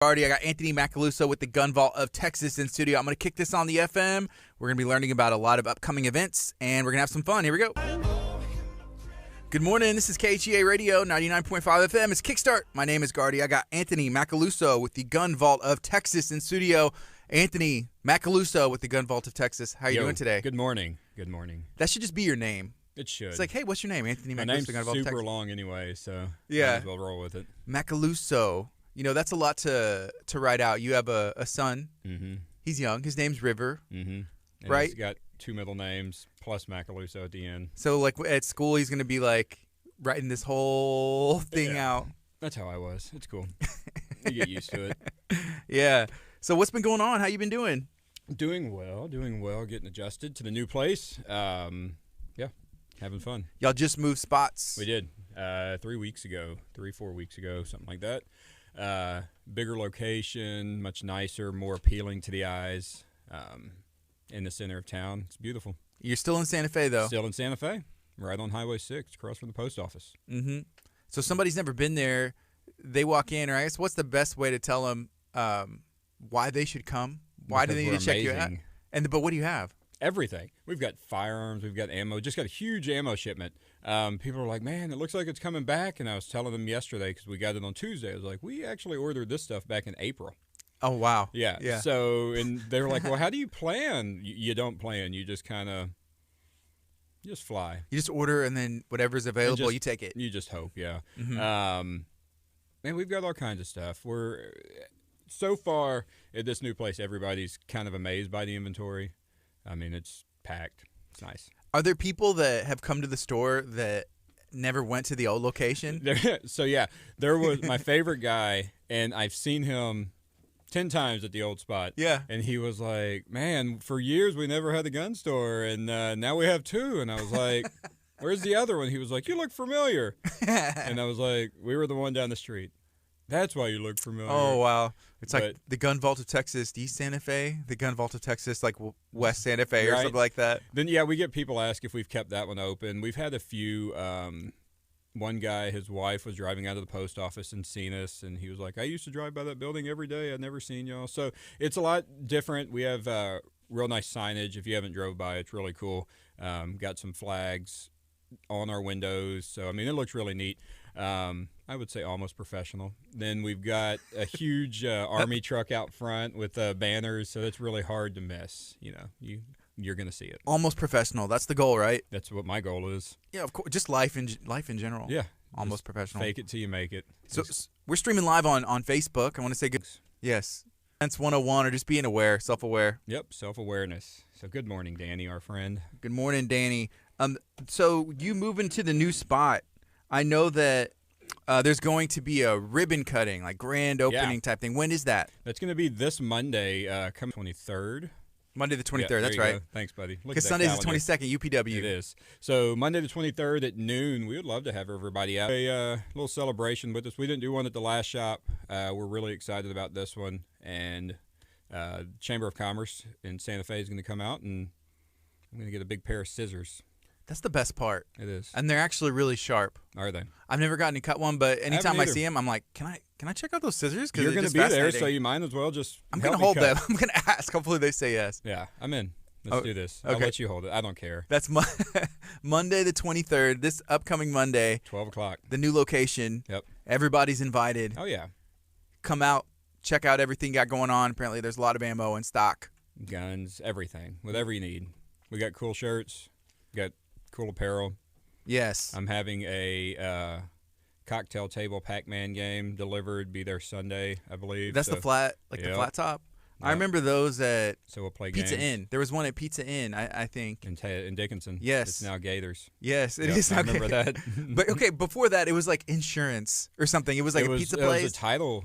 I got Anthony Macaluso with the Gun Vault of Texas in studio. I'm going to kick this on the FM. We're going to be learning about a lot of upcoming events, and we're going to have some fun. Here we go. Good morning. This is KHEA Radio, 99.5 FM. It's Kickstart. My name is Gardy. I got Anthony Macaluso with the Gun Vault of Texas in studio. Anthony Macaluso with the Gun Vault of Texas. How are you doing today? Good morning. Good morning. That should just be your name. It should. It's like, hey, what's your name? Anthony Macaluso. My name's the Gun Vault of super Texas. long anyway, so yeah, might as well roll with it. Macaluso. You know, that's a lot to write out. You have a son. Mm-hmm. He's young. His name's River. Mm-hmm. And right? He's got two middle names plus Macaluso at the end. So, like, at school, he's going to be, like, writing this whole thing out. That's how I was. It's cool. You get used to it. Yeah. So what's been going on? How you been doing? Doing well, getting adjusted to the new place. Having fun. Y'all just moved spots. We did 4 weeks ago, something like that. Bigger location, much nicer, more appealing to the eyes, in the center of town. It's beautiful. You're still in Santa Fe, though. Still in Santa Fe, right on Highway 6, across from the post office. Mm-hmm. So somebody's never been there. They walk in, or I guess what's the best way to tell them why they should come? Why do they need to check you out? But what do you have? Everything. We've got firearms. We've got ammo. Just got a huge ammo shipment. People are like, man, it looks like it's coming back. And I was telling them yesterday because we got it on Tuesday. I was like, we actually ordered this stuff back in April. Oh, wow. Yeah. So, and they were like, well, how do you plan? You don't plan. You just kind of just fly. You just order, and then whatever's available, you take it. You just hope, yeah. Mm-hmm. And we've got all kinds of stuff. So far at this new place, everybody's kind of amazed by the inventory. I mean, it's packed. It's nice. Are there people that have come to the store that never went to the old location? There was my favorite guy, and I've seen him 10 times at the old spot. Yeah. And he was like, man, for years we never had a gun store, and now we have two. And I was like, where's the other one? He was like, you look familiar. And I was like, we were the one down the street. That's why you look familiar. Oh, wow. It's like the Gun Vault of Texas, East Santa Fe, the Gun Vault of Texas, like West Santa Fe or something like that. Then, we get people ask if we've kept that one open. We've had a few. One guy, his wife was driving out of the post office and seen us, and he was like, I used to drive by that building every day. I'd never seen y'all. So it's a lot different. We have real nice signage. If you haven't drove by, it's really cool. Got some flags on our windows. So, I mean, it looks really neat. I would say almost professional. Then we've got a huge army truck out front with banners, so it's really hard to miss. You know, you're going to see it. Almost professional. That's the goal, right? That's what my goal is. Yeah, of course. Just life in general. Yeah. Almost professional. Fake it till you make it. So we're streaming live on Facebook. I want to say good. Yes. That's 101, or just being aware, self-aware. Yep, self-awareness. So good morning, Danny, our friend. Good morning, Danny. So you moving to the new spot. I know that there's going to be a ribbon cutting, like grand opening type thing. When is that? That's going to be this Monday, coming 23rd. Monday the 23rd, Yeah, that's right. Go. Thanks, buddy. Because Sunday's the 22nd, UPW. It is. So Monday the 23rd at noon, we would love to have everybody out. A little celebration with us. We didn't do one at the last shop. We're really excited about this one. And Chamber of Commerce in Santa Fe is going to come out, and I'm going to get a big pair of scissors. That's the best part. It is. And they're actually really sharp. Are they? I've never gotten to cut one, but anytime I see them, I'm like, can I check out those scissors? You're going to be there, so you might as well just I'm going to hold them. I'm going to ask. Hopefully they say yes. Yeah, I'm in. Let's do this. Okay. I'll let you hold it. I don't care. That's Monday the 23rd, this upcoming Monday. 12 o'clock. The new location. Yep. Everybody's invited. Oh, yeah. Come out, check out everything you got going on. Apparently there's a lot of ammo in stock. Guns, everything, whatever you need. We got cool shirts, got cool apparel. Yes. I'm having a cocktail table Pac-Man game delivered. Be there Sunday, I believe. That's the flat top. Yep. I remember those at we'll play Pizza games. Inn. There was one at Pizza Inn, I think. In Dickinson. Yes. It's now Gators. Yes, it is. I remember that. But okay, before that, it was like insurance or something. It was like a pizza place. It was a title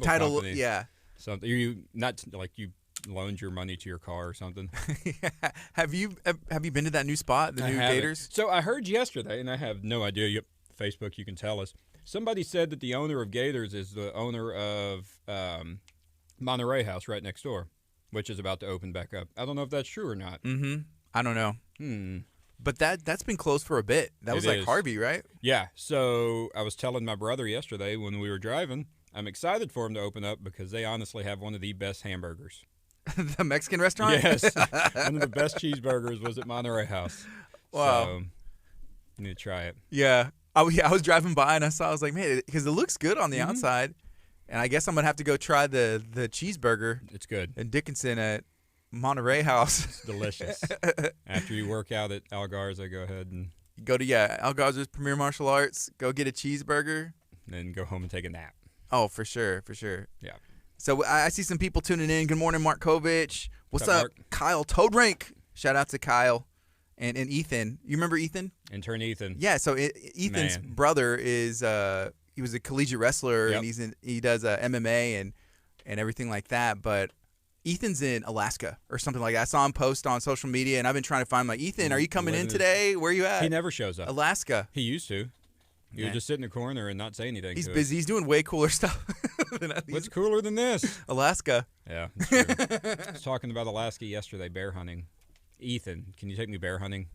company. Yeah. Something you not like you loaned your money to your car or something. Yeah. Have you been to that new spot, the new Gators? So I heard yesterday, and I have no idea. Facebook, you can tell us. Somebody said that the owner of Gators is the owner of Monterey House right next door, which is about to open back up. I don't know if that's true or not. Mm-hmm. I don't know. But that's been closed for a bit. That was like Harvey, right? Yeah. So I was telling my brother yesterday when we were driving, I'm excited for them to open up because they honestly have one of the best hamburgers. The Mexican restaurant? Yes. One of the best cheeseburgers was at Monterey House. Wow. So, you need to try it. Yeah. I was driving by and I was like, man, because it looks good on the outside. And I guess I'm going to have to go try the cheeseburger. It's good. In Dickinson at Monterey House. It's delicious. After you work out at Algarza, go ahead and go to Algarza's Premier Martial Arts. Go get a cheeseburger. Then go home and take a nap. Oh, for sure. Yeah. So I see some people tuning in. Good morning, Mark Kovich. What's up, Mark? Kyle Toadrink? Shout out to Kyle and Ethan. You remember Ethan? Intern Ethan. Yeah. So Ethan's brother is he was a collegiate wrestler and he does MMA and everything like that. But Ethan's in Alaska or something like that. I saw him post on social media, and I've been trying to find Ethan, are you coming in today? Where are you at? He never shows up. Alaska. He used to. He would just sit in the corner and not say anything. He's busy. He's doing way cooler stuff. What's cooler than this? Alaska. Yeah, it's true. I was talking about Alaska yesterday, bear hunting. Ethan, can you take me bear hunting?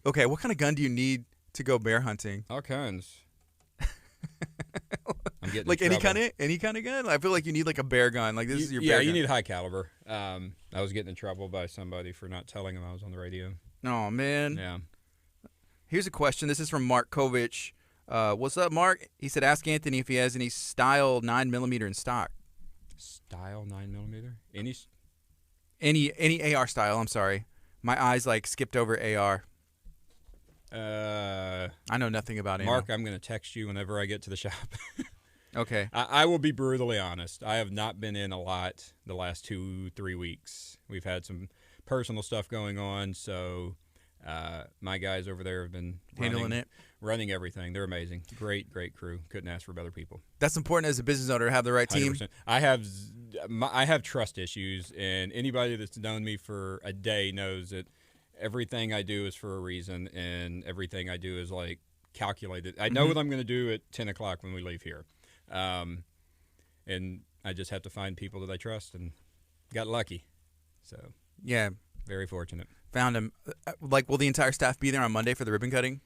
Okay, what kind of gun do you need to go bear hunting? All kinds. I'm getting like any kind of gun. I feel like you need like a bear gun. Like this is your bear gun. You need high caliber. I was getting in trouble by somebody for not telling him I was on the radio. Oh man. Yeah. Here's a question. This is from Mark Kovich. What's up, Mark? He said, ask Anthony if he has any style 9mm in stock. Style 9mm? Any AR style. I'm sorry, my eyes like skipped over AR. I know nothing about ammo. Mark, I'm going to text you whenever I get to the shop. Okay. I will be brutally honest. I have not been in a lot the last 2-3 weeks. We've had some personal stuff going on, so my guys over there have been running everything. They're amazing. Great crew. Couldn't ask for better people. That's important as a business owner to have the right team. 100%. I have trust issues, and anybody that's known me for a day knows that everything I do is for a reason, and everything I do is like calculated. I know what I'm going to do at 10 o'clock when we leave here. And I just have to find people that I trust, and got lucky. So yeah, very fortunate. Found him. Like, will the entire staff be there on Monday for the ribbon cutting?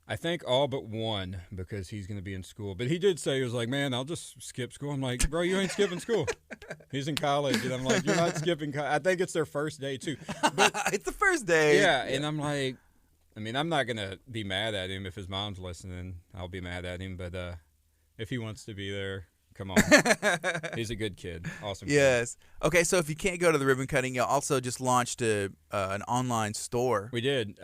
I think all but one, because he's going to be in school. But he did say, he was like, man, I'll just skip school. I'm like, bro, you ain't skipping school. He's in college. And I'm like, you're not skipping college. I think it's their first day, too. But it's the first day. Yeah, and I'm like, I mean, I'm not going to be mad at him. If his mom's listening, I'll be mad at him. But if he wants to be there, come on. He's a good kid. Awesome kid. Yes. Okay, so if you can't go to the ribbon cutting, you also just launched an online store. We did.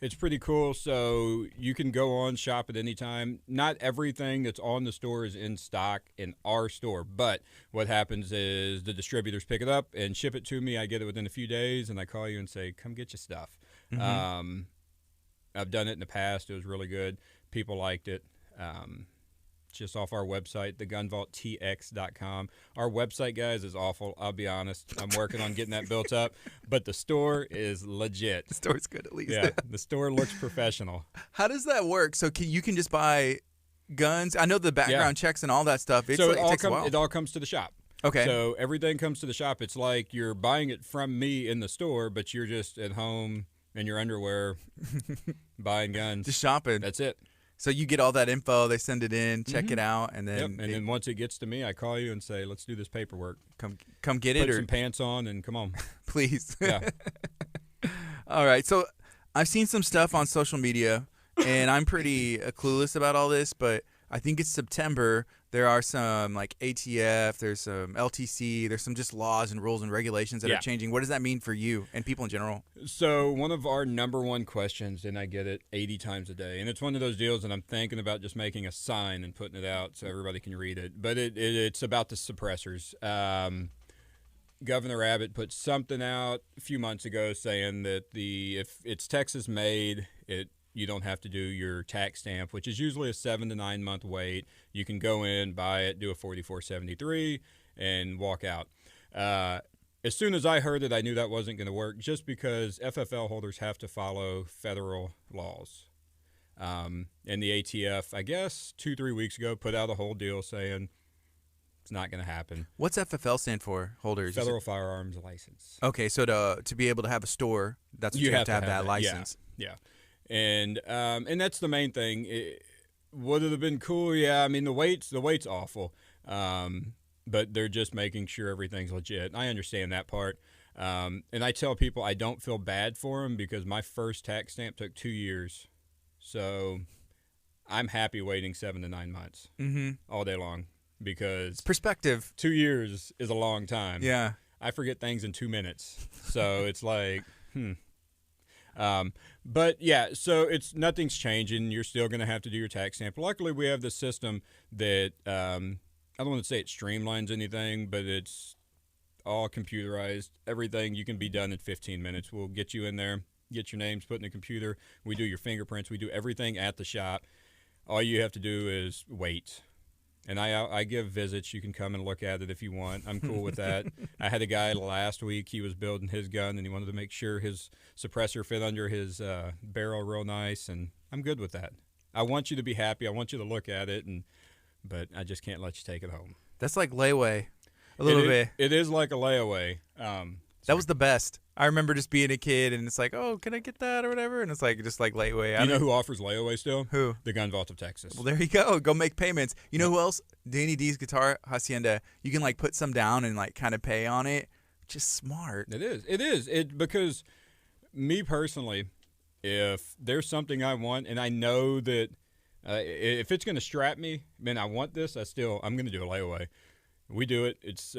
It's pretty cool. So you can go on, shop at any time. Not everything that's on the store is in stock in our store. But what happens is the distributors pick it up and ship it to me. I get it within a few days, and I call you and say, come get your stuff. Mm-hmm. I've done it in the past. It was really good. People liked it. Just off our website, thegunvaulttx.com. Our website, guys, is awful. I'll be honest. I'm working on getting that built up. But the store is legit. The store's good, at least. Yeah, the store looks professional. How does that work? So you can just buy guns? I know the background checks and all that stuff. It takes a while. It all comes to the shop. Okay. So everything comes to the shop. It's like you're buying it from me in the store, but you're just at home in your underwear buying guns. Just shopping. That's it. So you get all that info, they send it in, check it out, and then then once it gets to me, I call you and say, "Let's do this paperwork. Come get it, Put some pants on and come on, please." Yeah. All right. So I've seen some stuff on social media, and I'm pretty clueless about all this, but I think it's September. There are some like ATF, there's some LTC, there's some just laws and rules and regulations that are changing. What does that mean for you and people in general? So one of our number one questions, and I get it 80 times a day, and it's one of those deals that I'm thinking about just making a sign and putting it out so everybody can read it. But it's about the suppressors. Governor Abbott put something out a few months ago saying that if it's Texas made, you don't have to do your tax stamp, which is usually a 7 to 9 month wait. You can go in, buy it, do a 4473, and walk out. As soon as I heard it, I knew that wasn't going to work, just because FFL holders have to follow federal laws. And the ATF, I guess 2-3 weeks ago, put out a whole deal saying it's not going to happen. What's FFL stand for, holders? Federal Firearms License. Okay, so to be able to have a store, that's what you have to have that license. Yeah. And that's the main thing. would it have been cool? Yeah, I mean the wait's awful, but they're just making sure everything's legit. I understand that part, and I tell people I don't feel bad for them because my first tax stamp took 2 years, so I'm happy waiting 7 to 9 months all day long because Perspective. 2 years is a long time. Yeah. I forget things in 2 minutes, so it's like, But yeah, so nothing's changing. You're still going to have to do your tax stamp. Luckily, we have the system that I don't want to say it streamlines anything, but it's all computerized. Everything you can be done in 15 minutes. We'll get you in there, get your names put in the computer. We do your fingerprints. We do everything at the shop. All you have to do is wait. And I give visits. You can come and look at it if you want. I'm cool with that. I had a guy last week. He was building his gun, and he wanted to make sure his suppressor fit under his barrel real nice, and I'm good with that. I want you to be happy. I want you to look at it, but I just can't let you take it home. That's like layaway a little bit. It is like a layaway. That was the best. I remember just being a kid, and it's like, oh, can I get that or whatever? And it's like just like layaway. You know who offers layaway still? Who? The Gun Vault of Texas. Well, there you go. Go make payments. You know who else? Danny D's Guitar Hacienda. You can like put some down and like kind of pay on it. Just smart. It is. It is. Because me personally, if there's something I want and I know that if it's going to strap me, man, I want this, I'm going to do a layaway. We do it. It's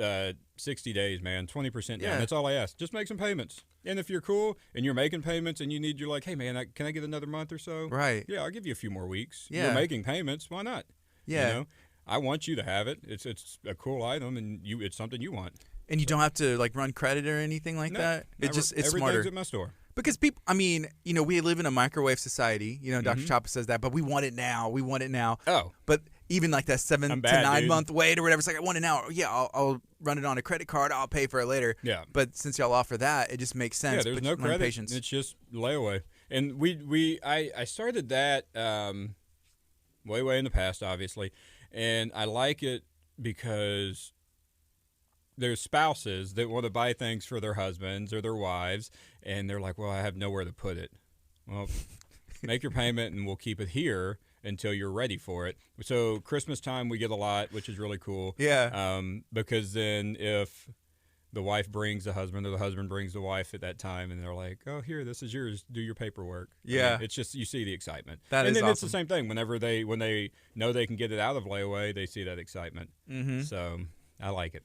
60 days, man, 20% down. Yeah. That's all I ask. Just make some payments. And if you're cool and you're making payments and you're like, hey, man, can I get another month or so? Right. Yeah, I'll give you a few more weeks. Yeah. You're making payments. Why not? Yeah. You know? I want you to have it. It's a cool item, and it's something you want. And you don't have to like run credit or anything like that. It's everything's smarter. at my store. Because people, I mean, you know, we live in a microwave society. You know, Dr. Chapa says that, but we want it now. We want it now. Oh. But even like that 7 to 9 dude. month wait or whatever, it's like, I want it now. Yeah, I'll run it on a credit card. I'll pay for it later. Yeah. But since y'all offer that, it just makes sense. Yeah, there's but no credit. Patience. It's just layaway. And I started that way in the past, obviously. And I like it because there's spouses that want to buy things for their husbands or their wives, and they're like, well, I have nowhere to put it. Well, make your payment, and we'll keep it here until you're ready for it. So Christmas time we get a lot, which is really cool. Yeah. Because then if the wife brings the husband or the husband brings the wife at that time, and they're like, oh, here, this is yours. Do your paperwork. Yeah. I mean, it's just you see the excitement. That and is then it's awesome. the same thing. When they know they can get it out of layaway, they see that excitement. Mm-hmm. So I like it.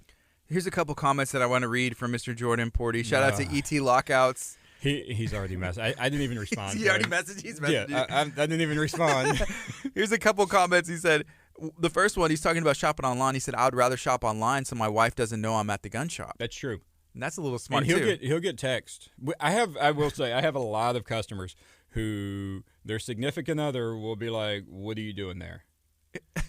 Here's a couple comments that I want to read from Mr. Jordan Porty. Shout out to ET Lockouts. He's already messaged. I didn't even respond. He already messaged. He's messaged. Yeah, I didn't even respond. Here's a couple comments. He said, the first one, he's talking about shopping online. He said, I would rather shop online so my wife doesn't know I'm at the gun shop. That's true. And that's a little smart, and too. he'll get text. I will say, I have a lot of customers who their significant other will be like, what are you doing there?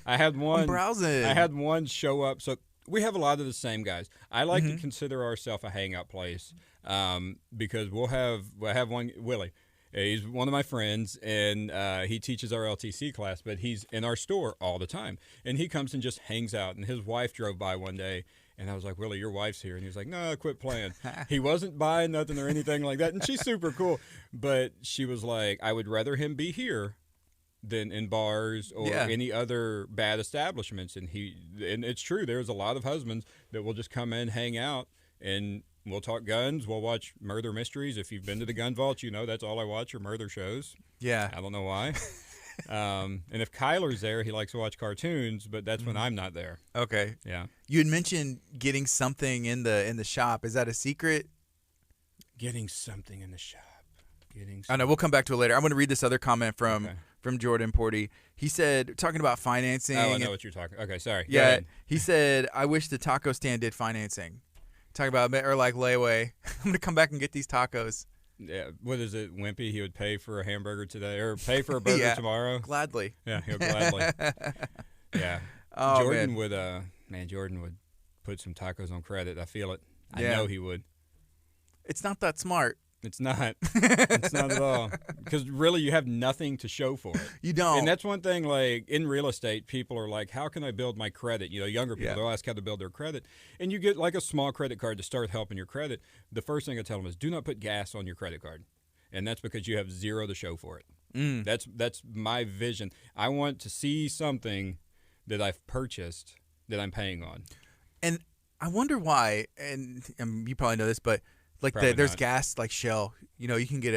I had one. I'm browsing. I had one show up. So we have a lot of the same guys. I like to consider ourselves a hangout place because we'll have one, Willie. He's one of my friends, and he teaches our LTC class, but he's in our store all the time. And he comes and just hangs out. And his wife drove by one day, and I was like, Willie, your wife's here. And he was like, no, quit playing. He wasn't buying nothing or anything like that. And she's super cool. But she was like, I would rather him be here than in bars or any other bad establishments. And it's true. There's a lot of husbands that will just come in, hang out, and we'll talk guns. We'll watch murder mysteries. If you've been to the Gun Vault, you know that's all I watch are murder shows. Yeah. I don't know why. And if Kyler's there, he likes to watch cartoons, but that's when I'm not there. Okay. Yeah. You had mentioned getting something in the shop. Is that a secret? Getting something in the shop. I know. We'll come back to it later. I'm going to read this other comment from Jordan Porty. He said, talking about financing. Oh, I know what you're talking. Okay, sorry. Yeah. He said, I wish the taco stand did financing. Talking about, or like layaway. I'm going to come back and get these tacos. Yeah. What is it, Wimpy? He would pay for a hamburger today or pay for a burger tomorrow? Gladly. Yeah, he'll gladly. Yeah. Oh, Jordan would put some tacos on credit. I feel it. I know he would. It's not that smart. It's not. It's not at all. Because really, you have nothing to show for it. You don't. And that's one thing, like, in real estate, people are like, how can I build my credit? You know, younger people, they'll ask how to build their credit. And you get, like, a small credit card to start helping your credit. The first thing I tell them is do not put gas on your credit card. and that's because you have zero to show for it. Mm. That's my vision. I want to see something that I've purchased that I'm paying on. And I wonder why, and you probably know this, but like Probably there's not. gas like Shell. You know, you can get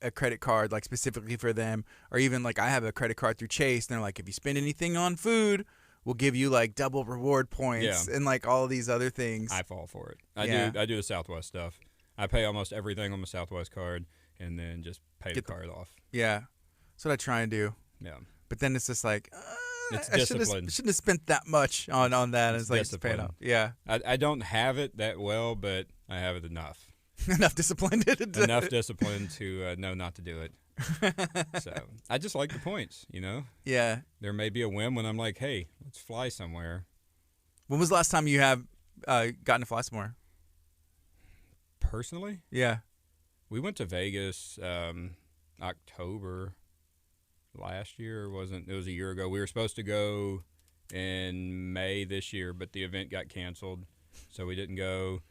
a credit card like specifically for them, or even like I have a credit card through Chase, and they're like, if you spend anything on food, we'll give you like double reward points and like all these other things. I fall for it. Yeah. I do the Southwest stuff. I pay almost everything on my Southwest card, and then just pay the card off. Yeah, that's what I try and do. Yeah. But then it's just like, It's I discipline. shouldn't have spent that much on that. It's like just pay it discipline. off. Yeah, I don't have it that well, but I have it enough. enough discipline. Enough discipline to know not to do it. So I just like the points, you know? Yeah. There may be a whim when I'm like, hey, let's fly somewhere. When was the last time you have gotten to fly somewhere? Personally, Yeah. we went to Vegas October last year. It was a year ago. We were supposed to go in May this year, but the event got canceled, so we didn't go.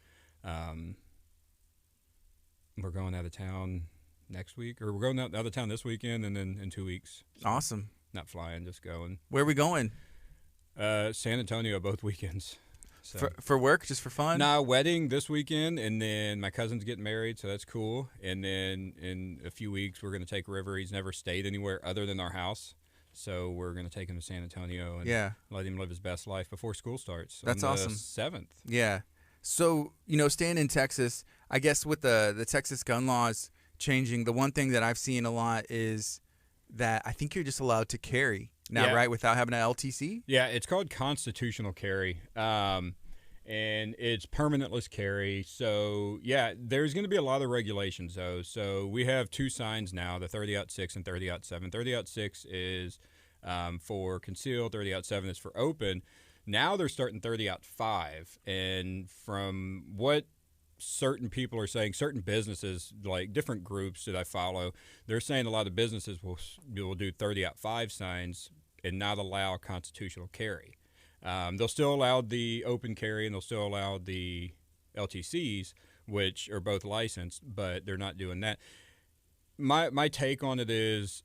We're going out of town next week, or we're going out of town this weekend, and then in 2 weeks. Awesome. Not flying, just going. Where are we going? San Antonio both weekends. So. For work, just for fun? Nah, wedding this weekend, and then my cousin's getting married, so that's cool. And then in a few weeks, we're going to take River. He's never stayed anywhere other than our house, so we're going to take him to San Antonio and let him live his best life before school starts. That's on awesome. The 7th. Yeah. So, you know, staying in Texas, I guess with the Texas gun laws changing, the one thing that I've seen a lot is that I think you're just allowed to carry now, right, without having an LTC? Yeah, it's called constitutional carry, and it's permanentless carry. So, yeah, there's going to be a lot of regulations, though. So we have 2 signs now, the 30-06 and 30-7. 30-06 is for concealed, 30-7 is for open. Now they're starting 30-5, and from what certain people are saying, certain businesses, like different groups that I follow, they're saying a lot of businesses will do 30-5 signs and not allow constitutional carry. They'll still allow the open carry, and they'll still allow the LTCs, which are both licensed, but they're not doing that. My take on it is,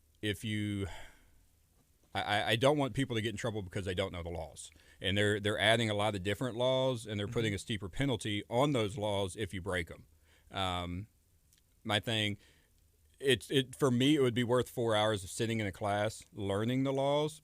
I don't want people to get in trouble because they don't know the laws. And they're adding a lot of different laws, and they're putting a steeper penalty on those laws if you break them. My thing, for me, it would be worth 4 hours of sitting in a class, learning the laws,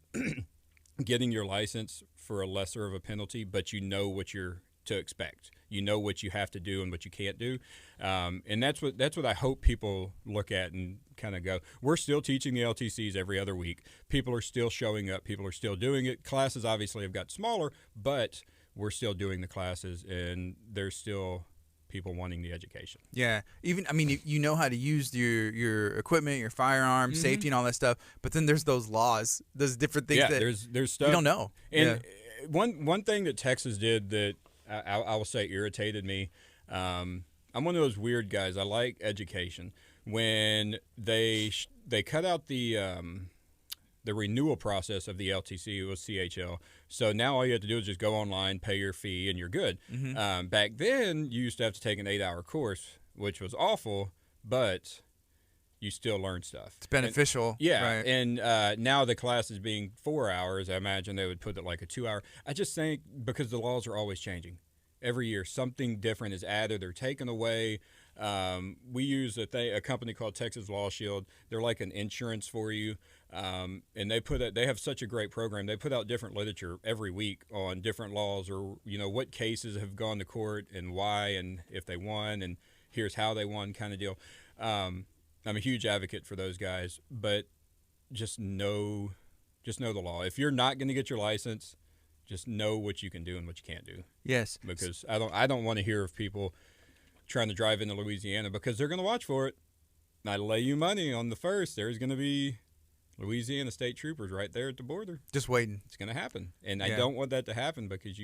getting your license for a lesser of a penalty, but you know what you're to expect. You know what you have to do and what you can't do, and that's what I hope people look at and kind of go. We're still teaching the LTCs every other week. People are still showing up. People are still doing it. Classes obviously have got smaller, but we're still doing the classes, and there's still people wanting the education. Yeah, even you know how to use your equipment, your firearm, safety, and all that stuff. But then there's those laws, those different things that there's stuff you don't know. And one thing that Texas did that I will say irritated me. I'm one of those weird guys. I like education. When they cut out the renewal process of the LTC, it was CHL. So now all you have to do is just go online, pay your fee, and you're good. Back then, you used to have to take an 8-hour course, which was awful, but you still learn stuff. It's beneficial. Right. And now the class is being 4 hours. I imagine they would put it like a 2 hour. I just think because the laws are always changing. Every year, something different is added or taken away. We use a company called Texas Law Shield. They're like an insurance for you, and they have such a great program. They put out different literature every week on different laws, or what cases have gone to court and why, and if they won, and here's how they won, kind of deal. I'm a huge advocate for those guys, but just know the law. If you're not going to get your license, just know what you can do and what you can't do. Yes. Because I don't want to hear of people trying to drive into Louisiana because they're going to watch for it. And I lay you money on the 1st, there's going to be Louisiana state troopers right there at the border. Just waiting. It's going to happen. And I don't want that to happen because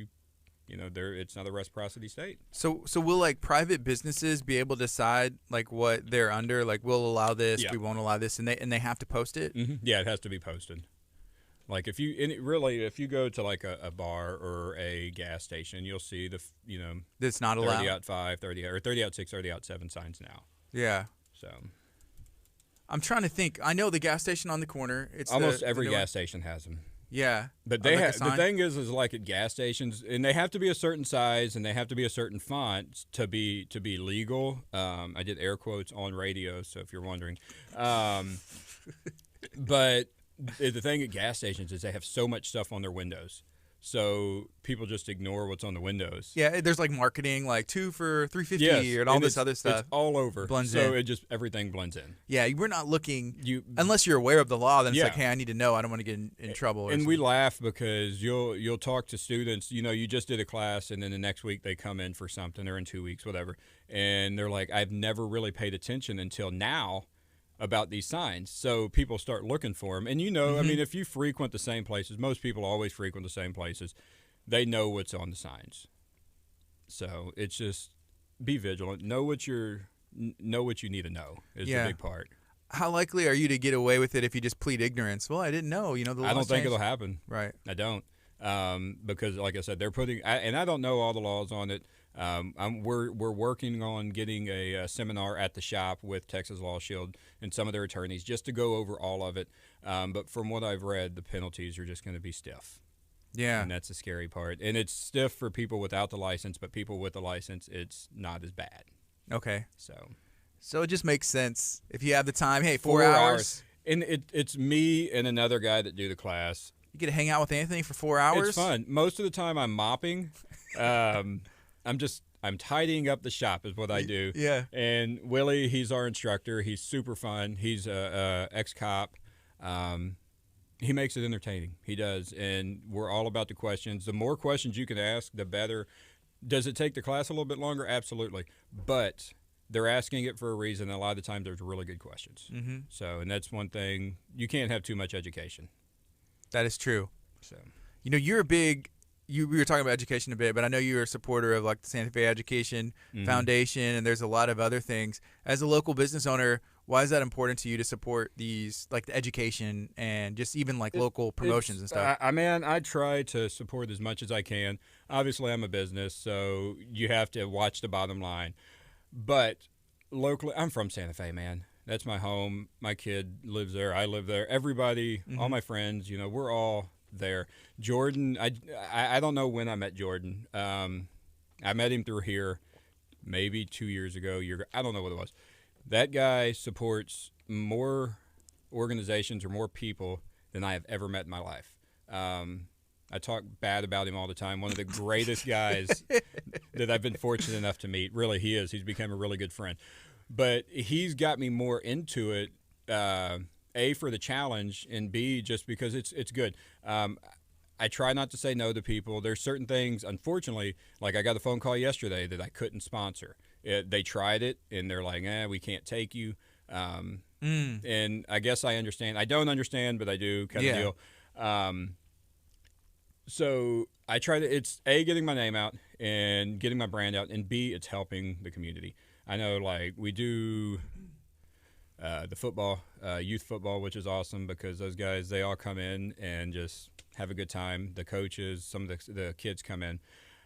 it's not a reciprocity state. So will like private businesses be able to decide like what they're under? Like we'll allow this, we won't allow this, and they have to post it? Mm-hmm. Yeah, it has to be posted. Like if you go to like a bar or a gas station, you'll see that's not allowed. 30-5, 30 or 30-6, 30-7 signs now. Yeah. So I'm trying to think. I know the gas station on the corner. It's almost every gas station has them. Yeah, but they have. The thing is like at gas stations, and they have to be a certain size, and they have to be a certain font to be legal. I did air quotes on radio, so if you're wondering. But the thing at gas stations is they have so much stuff on their windows. So people just ignore what's on the windows. Yeah, there's like marketing, like 2 for $3.50 and all this other stuff. It's all over. Blends in. in. So everything blends in. Yeah, we're not looking unless you're aware of the law. Then it's like, hey, I need to know. I don't want to get in trouble. And we laugh because you'll talk to students. You just did a class, and then the next week they come in for something, or in 2 weeks, whatever, and they're like, I've never really paid attention until now about these signs. So people start looking for them. And I mean, if you frequent the same places, most people always frequent the same places, they know what's on the signs. So it's just be vigilant. Know what you need to know is the big part. How likely are you to get away with it if you just plead ignorance? Well, I didn't know. The law I don't think changed. it'll happen. Right. I don't. Because like I said, they're putting, and I don't know all the laws on it. We're working on getting a seminar at the shop with Texas Law Shield and some of their attorneys just to go over all of it. But from what I've read, the penalties are just going to be stiff. Yeah. And that's the scary part. And it's stiff for people without the license, but people with the license, it's not as bad. Okay. So it just makes sense. If you have the time, hey, 4 hours. And it's me and another guy that do the class. You get to hang out with Anthony for 4 hours? It's fun. Most of the time I'm mopping. I'm tidying up the shop is what I do. Yeah. And Willie, he's our instructor. He's super fun. He's a ex-cop. He makes it entertaining. He does. And we're all about the questions. The more questions you can ask, the better. Does it take the class a little bit longer? Absolutely. But they're asking it for a reason. A lot of the time there's really good questions. Mm-hmm. So, and that's one thing. You can't have too much education. That is true. So, you're a big we were talking about education a bit, but I know you're a supporter of like the Santa Fe Education Foundation, and there's a lot of other things. As a local business owner, why is that important to you to support these, like the education and just even like local promotions and stuff? I try to support as much as I can. Obviously, I'm a business, so you have to watch the bottom line. But locally, I'm from Santa Fe, man. That's my home. My kid lives there. I live there. Everybody, all my friends, we're all there. Jordan, I don't know when I met Jordan. I met him through here maybe 2 years ago. I don't know what it was. That guy supports more organizations or more people than I have ever met in my life. I talk bad about him all the time. One of the greatest guys that I've been fortunate enough to meet. Really, he is. He's become a really good friend. But he's got me more into it, A, for the challenge, and B, just because it's good. I try not to say no to people. There's certain things, unfortunately, like I got a phone call yesterday that I couldn't sponsor. They tried it, and they're like, we can't take you. And I guess I understand. I don't understand, but I do kind of deal. So I try to, it's A, getting my name out and getting my brand out, and B, it's helping the community. I know, like, we do the football, youth football, which is awesome because those guys, they all come in and just have a good time. The coaches, some of the kids come in,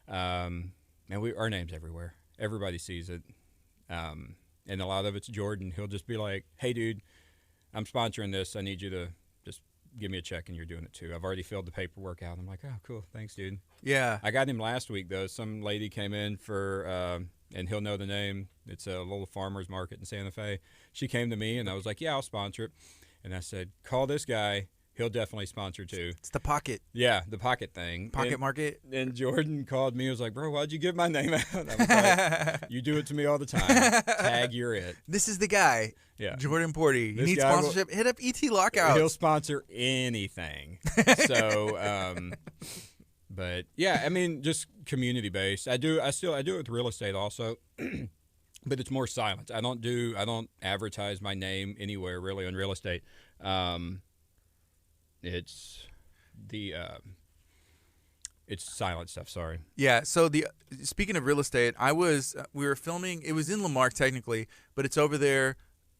and our name's everywhere. Everybody sees it. And a lot of it's Jordan. He'll just be like, hey, dude, I'm sponsoring this. I need you to just give me a check, and you're doing it too. I've already filled the paperwork out. I'm like, oh, cool. Thanks, dude. Yeah. I got him last week, though. Some lady came in for and he'll know the name. It's a little farmer's market in Santa Fe. She came to me, and I was like, yeah, I'll sponsor it. And I said, call this guy. He'll definitely sponsor too. It's the pocket. Yeah, the pocket thing. Pocket market. And Jordan called me. He was like, bro, why'd you give my name out? I was like, you do it to me all the time. Tag, you're it. This is the guy. Yeah. Jordan Porty. You need sponsorship? Hit up ET Lockout. He'll sponsor anything. So, but yeah, I mean, just community based. I do it with real estate also. But it's more silent. I don't advertise my name anywhere really on real estate. It's silent stuff. Sorry. Yeah. So speaking of real estate, we were filming. It was in Lamarck technically, but it's over there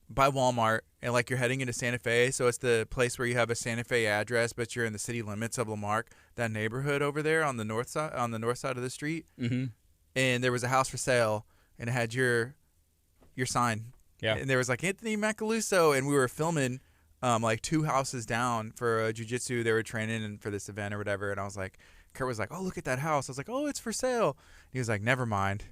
by Walmart, and like you're heading into Santa Fe. So it's the place where you have a Santa Fe address, but you're in the city limits of Lamarck. That neighborhood over there on the north side of the street. Mm-hmm. And there was a house for sale, and it had your sign Yeah. And there was like Anthony Macaluso, and we were filming like 2 houses down for jiu-jitsu. They were training and for this event or whatever. And I was like, Kurt was like, oh, look at that house. I was like, oh, it's for sale. He was like, never mind.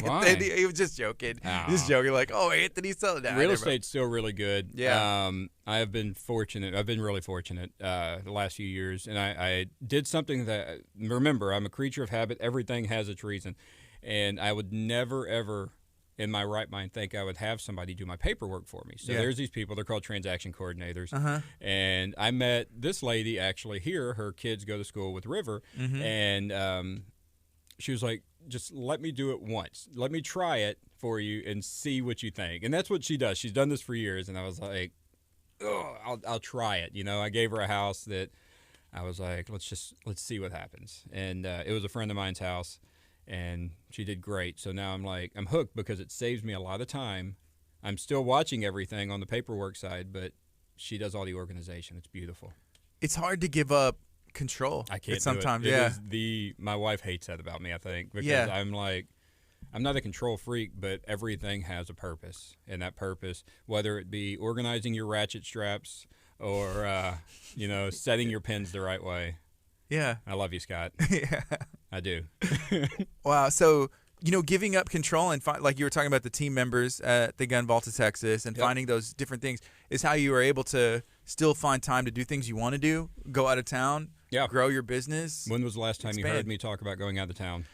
Why? He was just joking. Oh. Just joking, like, oh, Anthony's selling that. Real estate's still really good. Yeah. I have been fortunate. I've been really fortunate the last few years. And I did something that, remember, I'm a creature of habit. Everything has its reason. And I would never, ever in my right mind think I would have somebody do my paperwork for me. So there's these people. They're called transaction coordinators. And I met this lady actually here. Her kids go to school with River. And she was like, just let me do it once. Let me try it for you and see what you think. And that's what she does. She's done this for years. And I was like, oh, I'll try it. You know, I gave her a house that I was like, let's see what happens. And it was a friend of mine's house. And she did great. So now I'm hooked because it saves me a lot of time. I'm still watching everything on the paperwork side, but she does all the organization. It's beautiful. It's hard to give up control. I can't sometimes, do it. It is my wife hates that about me, I think, because I'm not a control freak, but everything has a purpose. And that purpose, whether it be organizing your ratchet straps or, setting your pins the right way. Yeah. I love you, Scott. Yeah. I do. Wow. So, giving up control and like you were talking about the team members at the Gun Vault of Texas and finding those different things is how you were able to still find time to do things you want to do, go out of town, grow your business. When was the last time you heard me talk about going out of town?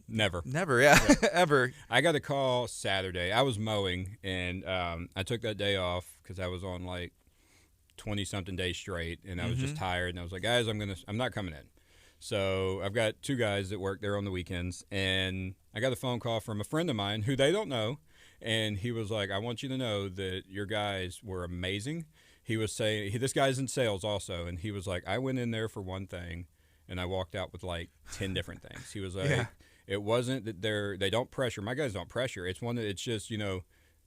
Never. Never, yeah. Ever. I got a call Saturday. I was mowing, and I took that day off because I was on like 20-something days straight, and I was just tired. And I was like, guys, I'm not coming in. So I've got 2 guys that work there on the weekends, and I got a phone call from a friend of mine who they don't know, and he was like, I want you to know that your guys were amazing. He was saying, this guy's in sales also, and he was like, I went in there for one thing, and I walked out with like 10 different things. He was like, it wasn't that they don't pressure. My guys don't pressure. It's just,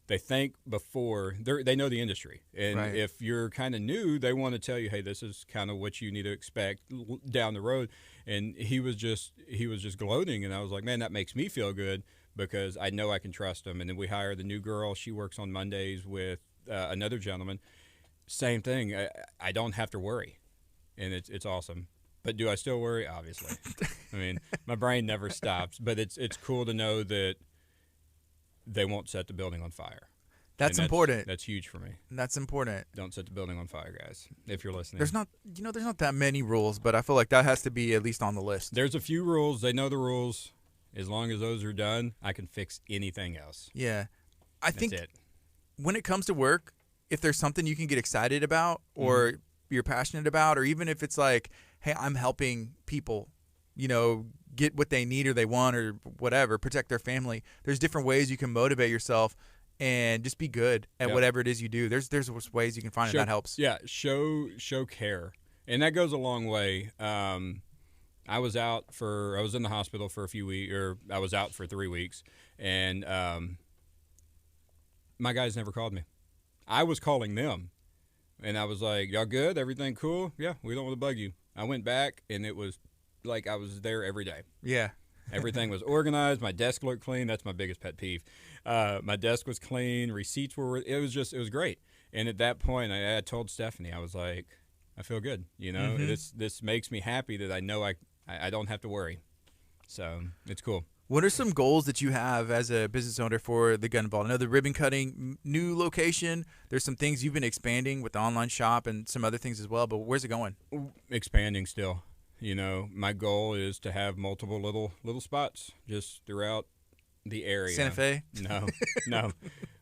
they think before they know the industry, and if you're kind of new, they want to tell you, hey, this is kind of what you need to expect down the road. And he was just gloating, and I was like, man, that makes me feel good because I know I can trust him. And then we hire the new girl. She works on Mondays with another gentleman. Same thing. I don't have to worry, and it's awesome. But do I still worry? Obviously. I mean, my brain never stops. But it's cool to know that they won't set the building on fire. That's important. That's huge for me. That's important. Don't set the building on fire, guys, if you're listening. There's not that many rules, but I feel like that has to be at least on the list. There's a few rules. They know the rules. As long as those are done, I can fix anything else. Yeah. I think it. When it comes to work, if there's something you can get excited about or you're passionate about, or even if it's like, hey, I'm helping people, get what they need or they want or whatever, protect their family. There's different ways you can motivate yourself and just be good at whatever it is you do. There's ways you can find and that helps. Yeah, show care. And that goes a long way. I was in the hospital for a few weeks, or I was out for 3 weeks, and my guys never called me. I was calling them, and I was like, y'all good? Everything cool? Yeah, we don't want to bug you. I went back, and it was like I was there every day. Yeah. Everything was organized. My desk looked clean. That's my biggest pet peeve. My desk was clean. Receipts were. It was great. And at that point, I told Stephanie, I was like, I feel good. This makes me happy that I know I don't have to worry. So it's cool. What are some goals that you have as a business owner for the Gun Vault? I know the ribbon cutting, new location. There's some things you've been expanding with the online shop and some other things as well. But where's it going? Expanding still. My goal is to have multiple little spots just throughout the area. Santa Fe? No.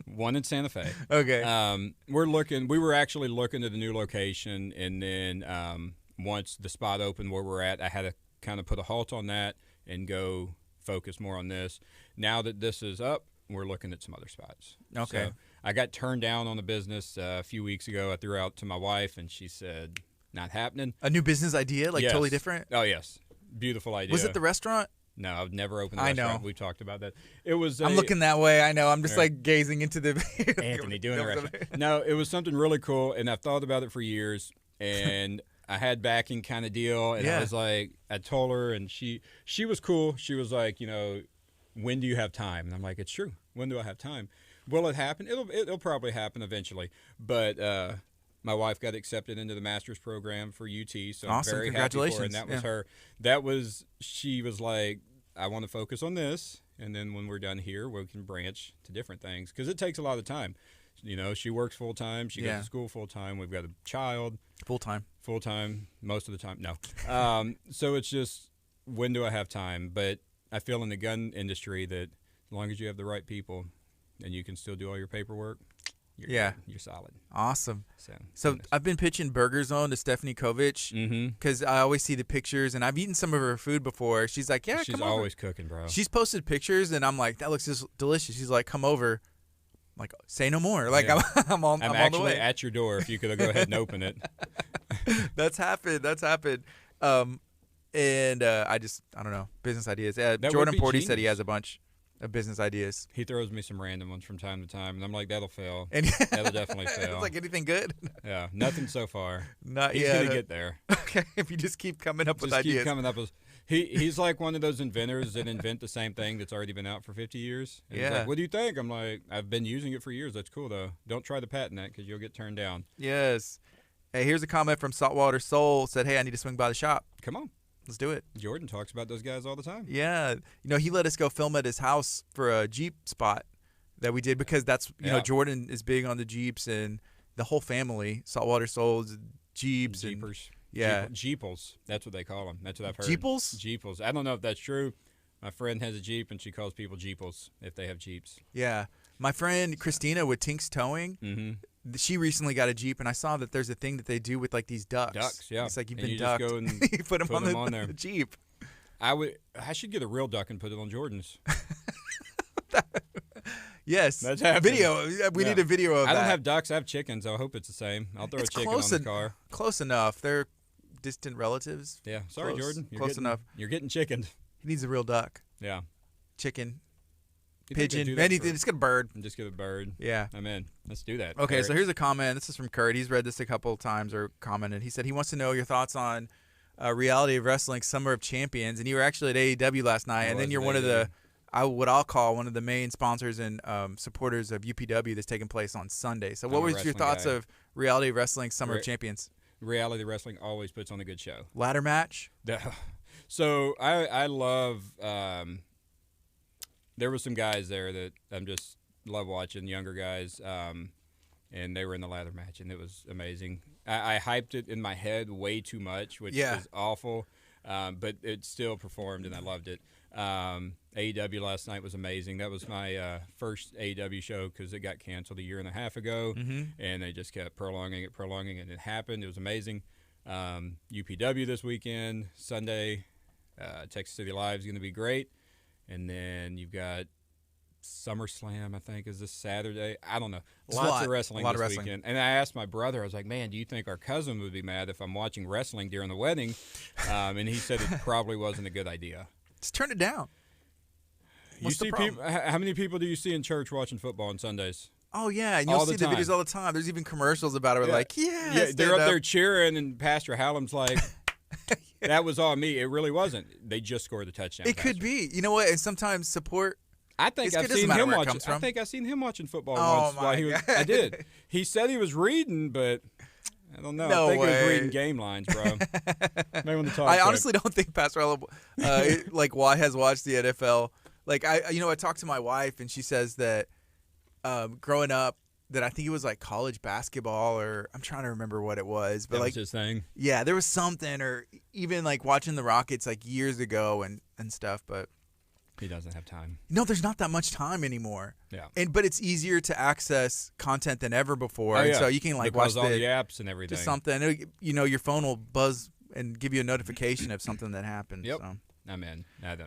One in Santa Fe. Okay. We were actually looking at a new location, and then once the spot opened where we're at, I had to kind of put a halt on that and go focus more on this. Now that this is up, we're looking at some other spots. Okay. So I got turned down on the business a few weeks ago. I threw out to my wife, and she said, not happening. A new business idea, Yes. Totally different? Oh, yes. Beautiful idea. Was it the restaurant? No, I've never opened a I restaurant. know. We talked about that. It was. I'm looking that way. I know. I'm just like gazing into the Anthony doing the restaurant. No, it was something really cool, and I've thought about it for years. And I had backing kind of deal, and I was like, I told her, and she was cool. She was like, when do you have time? And I'm like, it's true. When do I have time? Will it happen? It'll probably happen eventually. But my wife got accepted into the master's program for UT, so I'm Awesome. very happy for her. Congratulations. And that was her. She was like, I want to focus on this, and then when we're done here, we can branch to different things because it takes a lot of time. She works full time. She goes to school full time. We've got a child. Full time most of the time. No. So it's just, when do I have time? But I feel in the gun industry that as long as you have the right people and you can still do all your paperwork, you're solid. Awesome. So I've been pitching Burger Zone to Stephanie Kovich because I always see the pictures, and I've eaten some of her food before. She's like, yeah, she's come over. always cooking, bro. She's posted pictures, and I'm like, that looks just delicious. She's like, come over. I'm like, say no more. Like, I'm on the actually way. at your door if you could go ahead and open it. That's happened. And I don't know, business ideas. Jordan Porty said he has a bunch of business ideas. He throws me some random ones from time to time, and I'm like, that'll fail. That'll definitely fail. It's like, anything good? Yeah, nothing so far. He's gonna get there. Okay, if you just keep coming up with ideas. Keep coming up with. He's like one of those inventors that invent the same thing that's already been out for 50 years. And he's like, what do you think? I'm like, I've been using it for years. That's cool, though. Don't try to patent that because you'll get turned down. Yes. Hey, here's a comment from Saltwaters Soul. Said, hey, I need to swing by the shop. Come on. Let's do it. Jordan talks about those guys all the time. Yeah. He let us go film at his house for a Jeep spot that we did because that's, Jordan is big on the Jeeps and the whole family, Saltwater Souls, Jeeps. Jeepers. Yeah. Jeeples. That's what they call them. That's what I've heard. Jeeples? Jeeples. I don't know if that's true. My friend has a Jeep, and she calls people Jeeples if they have Jeeps. Yeah. My friend Christina with Tink's Towing, she recently got a Jeep, and I saw that there's a thing that they do with, like, these ducks. Ducks, yeah. It's like you've and been you ducked. Just go and you put them on there. the Jeep. I should get a real duck and put it on Jordan's. Yes. That's happening. Video. We need a video of that. I don't have ducks. I have chickens. I hope it's the same. I'll throw a chicken on the car. Close enough. They're distant relatives. Yeah. Sorry, Jordan. Close enough. You're getting chickened. He needs a real duck. Yeah. Chicken. You Pigeon. Anything. Just get a bird. Just get a bird. Yeah. I'm in. Let's do that. Okay, so here's a comment. This is from Kurt. He's read this a couple of times or commented. He said he wants to know your thoughts on Reality of Wrestling Summer of Champions. And you were actually at AEW last night. And then you're one of the, what I'll call one of the main sponsors and supporters of UPW that's taking place on Sunday. So what was your thoughts of Reality of Wrestling Summer of Champions? Reality Wrestling always puts on a good show. Ladder match? So I love there were some guys there that I'm just love watching, younger guys, and they were in the ladder match, and it was amazing. I hyped it in my head way too much, which is awful, but it still performed, and I loved it. AEW last night was amazing. That was my first AEW show because it got canceled a year and a half ago, and they just kept prolonging it, and it happened. It was amazing. UPW this weekend, Sunday, Texas City Live is going to be great. And then you've got SummerSlam, I think, is this Saturday. I don't know. Lots of wrestling this weekend. And I asked my brother, I was like, man, do you think our cousin would be mad if I'm watching wrestling during the wedding? And he said it probably wasn't a good idea. Just turn it down. What's the problem? How many people do you see in church watching football on Sundays? Oh, yeah, and you'll see the videos all the time. There's even commercials about it. We're like, they're up there cheering, and Pastor Hallam's like, that was all me. It really wasn't. They just scored the touchdown. It could be. You know what? And sometimes support. I think I've seen him watching. I think I've seen him watching football once. While he was, I did. He said he was reading, but I don't know. I think he was reading game lines, bro. Maybe when the talk. I honestly don't think Pastor Hallam has watched the NFL. Like I talked to my wife, and she says that growing up, that I think it was like college basketball, or I'm trying to remember what it was, but that was his thing. Yeah, there was something, or even like watching the Rockets like years ago and stuff, but he doesn't have time. No, there's not that much time anymore. Yeah, but it's easier to access content than ever before, and so you can like watch all the apps and everything. Just something, your phone will buzz and give you a notification of something that happened. Yep, so. I'm in. I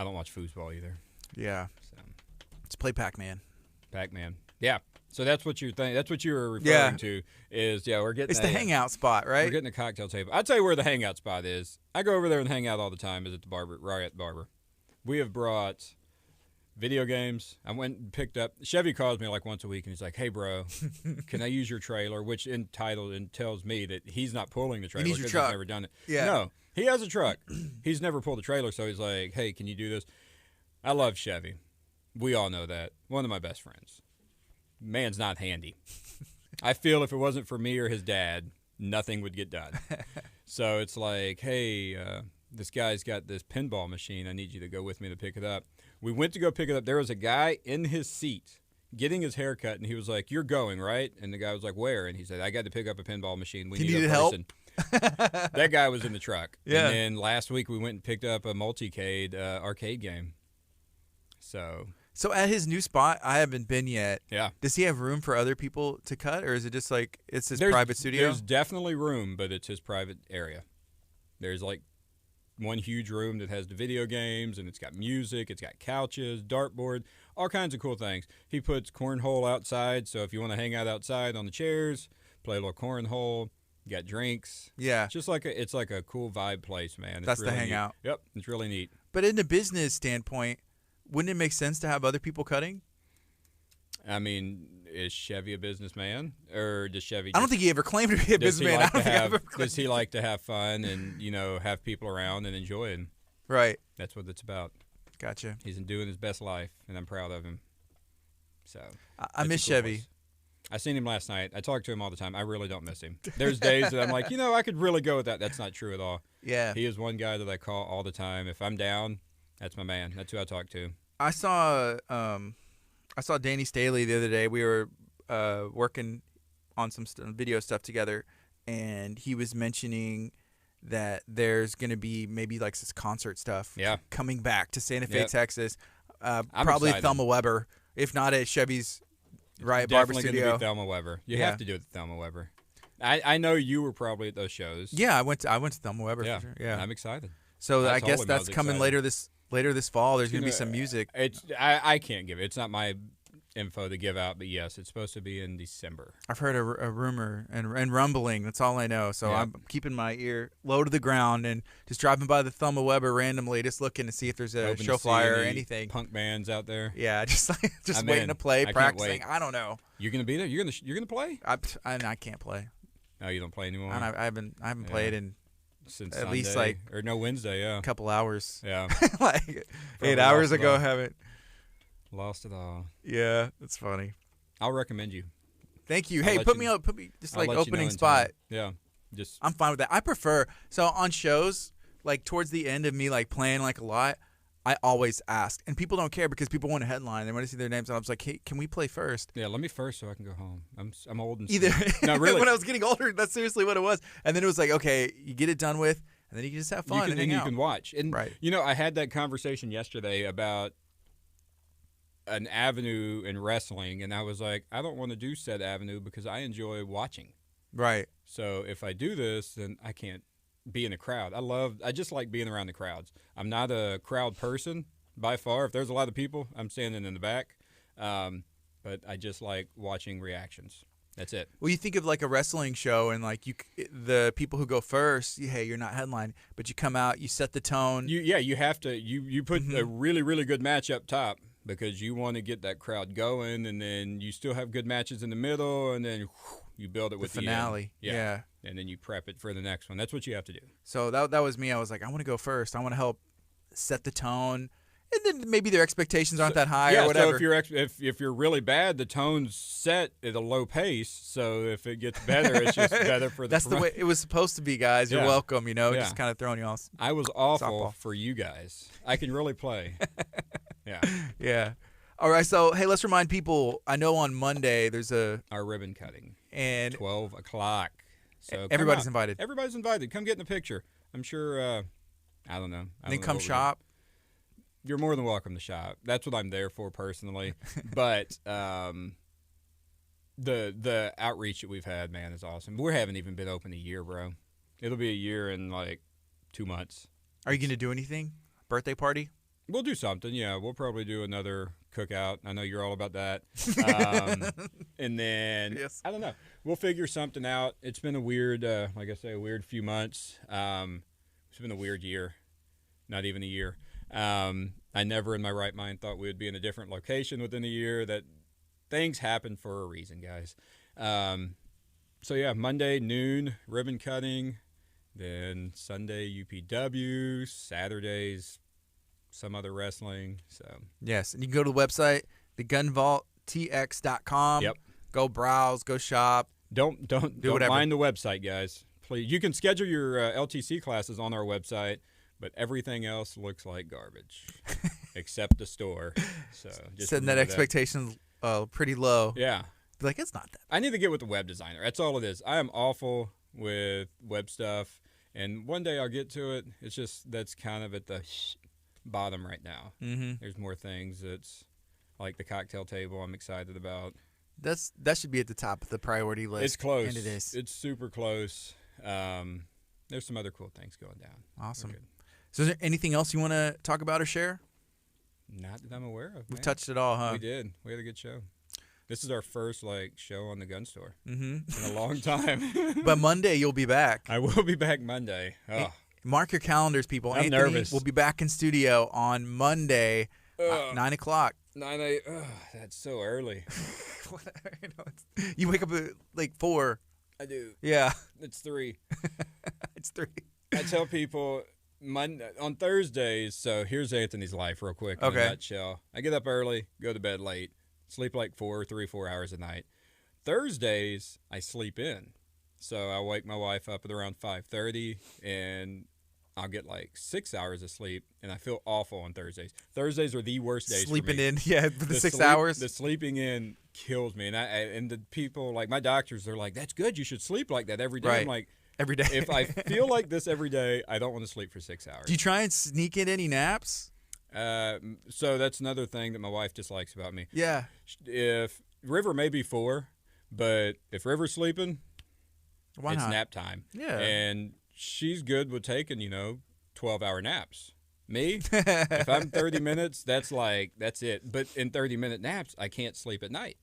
don't watch foosball either. Yeah, so. Let's play Pac-Man. Yeah. So that's what you're thinking. That's what you were referring to. Is we're getting. It's the hangout spot, right? We're getting a cocktail table. I'll tell you where the hangout spot is. I go over there and hang out all the time. Is at the Riot Barber. We have brought video games. I went and picked up. Chevy calls me like once a week, and he's like, "Hey, bro, can I use your trailer?" Which entitled and tells me that he's not pulling the trailer because he's never done it. Yeah. No, he has a truck. He's never pulled a trailer, so he's like, "Hey, can you do this?" I love Chevy. We all know that. One of my best friends. Man's not handy. I feel if it wasn't for me or his dad, nothing would get done. So it's like, hey, this guy's got this pinball machine. I need you to go with me to pick it up. We went to go pick it up. There was a guy in his seat getting his hair cut, and he was like, you're going, right? And the guy was like, where? And he said, I got to pick up a pinball machine. We need a person. That guy was in the truck. Yeah. And then last week we went and picked up a multicade arcade game. So at his new spot, I haven't been yet. yeah. Does he have room for other people to cut, or is it just like it's his There's private studio? There's definitely room, but it's his private area. There's like one huge room that has the video games, and it's got music, it's got couches, dartboard, all kinds of cool things. He puts cornhole outside, so if you want to hang out outside on the chairs, play a little cornhole, you got drinks. Yeah. It's just like it's like a cool vibe place, man. It's That's really the hangout. Neat. Yep, it's really neat. But in a business standpoint, wouldn't it make sense to have other people cutting? I mean, is Chevy a businessman, or does Chevy? I don't think he ever claimed to be a businessman. Does he like to have fun and have people around and enjoy it? Right. That's what it's about. Gotcha. He's doing his best life, and I'm proud of him. So I miss Chevy. Place. I seen him last night. I talk to him all the time. I really don't miss him. There's days that I'm like, I could really go with that. That's not true at all. Yeah. He is one guy that I call all the time. If I'm down, that's my man. That's who I talk to. I saw Danny Staley the other day. We were working on some video stuff together, and he was mentioning that there's going to be maybe like this concert stuff coming back to Santa Fe, Texas. Probably excited. Thelma Weber, if not at Chevy's Barber Definitely Studio. going to be Thelma Weber. You have to do it at Thelma Weber. I know you were probably at those shows. Yeah, I went to Thelma Weber for sure. Yeah. I'm excited. So I guess that's coming later this fall. There's going to be some music. I can't give it. It's not my info to give out, but yes, it's supposed to be in December. I've heard a rumor and rumbling. That's all I know. So I'm keeping my ear low to the ground and just driving by the Thelma Weber randomly, just looking to see if there's a show flyer or anything. Punk bands out there. Yeah, just waiting to play, practicing. I don't know. You're gonna be there. You're gonna play. I can't play. No, you don't play anymore. I haven't played in since at Sunday, least like Wednesday. Yeah, a couple hours. Yeah, like 8 hours ago. Haven't lost it all. Yeah, that's funny. I'll recommend you. Thank you. Hey, put me just like opening spot. Yeah, I'm fine with that. I prefer on shows like towards the end of me like playing like a lot. I always ask, and people don't care because people want a headline. They want to see their names. And I was like, hey, can we play first? Yeah, let me first so I can go home. I'm old and either. No, really. When I was getting older, that's seriously what it was. And then it was like, okay, you get it done with, and then you can just have fun and hang out. You can watch. And right. I had that conversation yesterday about an avenue in wrestling, and I was like, I don't want to do said avenue because I enjoy watching. Right. So if I do this, then I can't be in a crowd. I just like being around the crowds. I'm not a crowd person by far. If there's a lot of people, I'm standing in the back. But I just like watching reactions. That's it. Well, you think of like a wrestling show, and like the people who go first, hey, you're not headlining, but you come out, you set the tone. You have to. You put a really, really good match up top because you want to get that crowd going, and then you still have good matches in the middle, and then you build it with the finale. Yeah. And then you prep it for the next one. That's what you have to do. So that was me. I was like, I want to go first. I want to help set the tone. And then maybe their expectations aren't that high or whatever. So if you're really bad, the tone's set at a low pace. So if it gets better, it's just better for the That's the way it was supposed to be, guys. You're welcome, just kind of throwing you off. I was awful for you guys. I can really play. Yeah. Yeah. All right, so, hey, let's remind people, I know on Monday there's our ribbon cutting. And 12 o'clock. So everybody's invited. Everybody's invited. Come get in the picture. I'm sure, I don't know. Then come shop. You're more than welcome to shop. That's what I'm there for personally. But the outreach that we've had, man, is awesome. We haven't even been open a year, bro. It'll be a year in like 2 months. Are you going to do anything? Birthday party? We'll do something, yeah. We'll probably do another cookout. I know you're all about that. And then, I don't know. We'll figure something out. It's been a weird, like I say, a weird few months. It's been a weird year. Not even a year. I never in my right mind thought we would be in a different location within a year. That things happen for a reason, guys. So, yeah, Monday, noon, ribbon cutting. Then Sunday, UPW. Saturday's some other wrestling. So Yes, and you can go to the website, thegunvaulttx.com. Yep. Go browse, go shop. Don't whatever. mind the website, guys. Please, you can schedule your LTC classes on our website, but everything else looks like garbage, except the store. So just Setting that expectation pretty low. Yeah. Be like, it's not that. I need to get with the web designer. That's all it is. I am awful with web stuff, and one day I'll get to it. It's just that's kind of at the bottom right now. Mm-hmm. There's more things that's like the cocktail table I'm excited about. That should be at the top of the priority list. It's close. And it is. It's super close. There's some other cool things going down. Awesome. So is there anything else you want to talk about or share? Not that I'm aware of. We've touched it all, huh? We did. We had a good show. This is our first show on the gun store Mm-hmm. in a long time. But Monday you'll be back. I will be back Monday. Oh. Mark your calendars, people. I'm Anthony nervous. will be back in studio on Monday, 9 o'clock. 9 8. That's so early. You wake up at like 4. I do. Yeah. It's 3. It's 3. I tell people on Thursdays. So here's Anthony's life, real quick. In a nutshell. I get up early, go to bed late, sleep like 4 hours a night. Thursdays I sleep in, so I wake my wife up at around 5:30, and I'll get like 6 hours of sleep, and I feel awful on Thursdays. Thursdays are the worst days. Sleeping for me. in, yeah, for the 6 hours. The sleeping in kills me, and the people like my doctors, they're like, "That's good. You should sleep like that every day." Right. I'm like, every day. if I feel like this every day, I don't want to sleep for 6 hours. Do you try and sneak in any naps? So that's another thing that my wife dislikes about me. Yeah. If River may be 4, but if River's sleeping, Why it's not? nap time. Yeah. And she's good with taking, 12-hour naps. Me, if I'm 30 minutes, that's it. But in 30-minute naps, I can't sleep at night.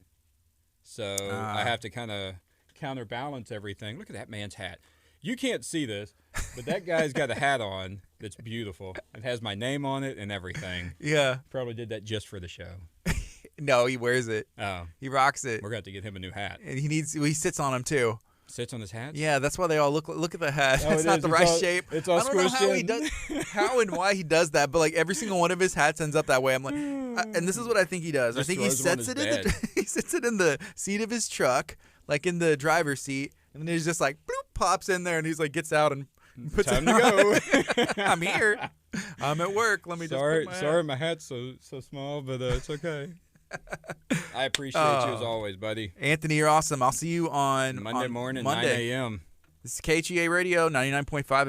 So I have to kind of counterbalance everything. Look at that man's hat. You can't see this, but that guy's got a hat on that's beautiful. It has my name on it and everything. Yeah. Probably did that just for the show. No, he wears it. Oh. He rocks it. We're going to have to get him a new hat. And he sits on him too. Sits on his hat? Yeah, that's why they all look at the hat. Oh, it's not the right shape. It's all I don't know squished how in. he does, how and why he does that, but like every single one of his hats ends up that way. I'm like, and this is what I think he does. I think he Just throws sets him on it his in he sits it in the seat of his truck, like in the driver's seat, and then he's just like bloop, pops in there, and he's like gets out and puts Time it to on. go. I'm here. I'm at work. Let me just put my hat. My hat's so small, but it's okay. I appreciate you as always, buddy. Anthony, you're awesome. I'll see you on Monday morning, Monday. 9 a.m. This is KHEA Radio, 99.5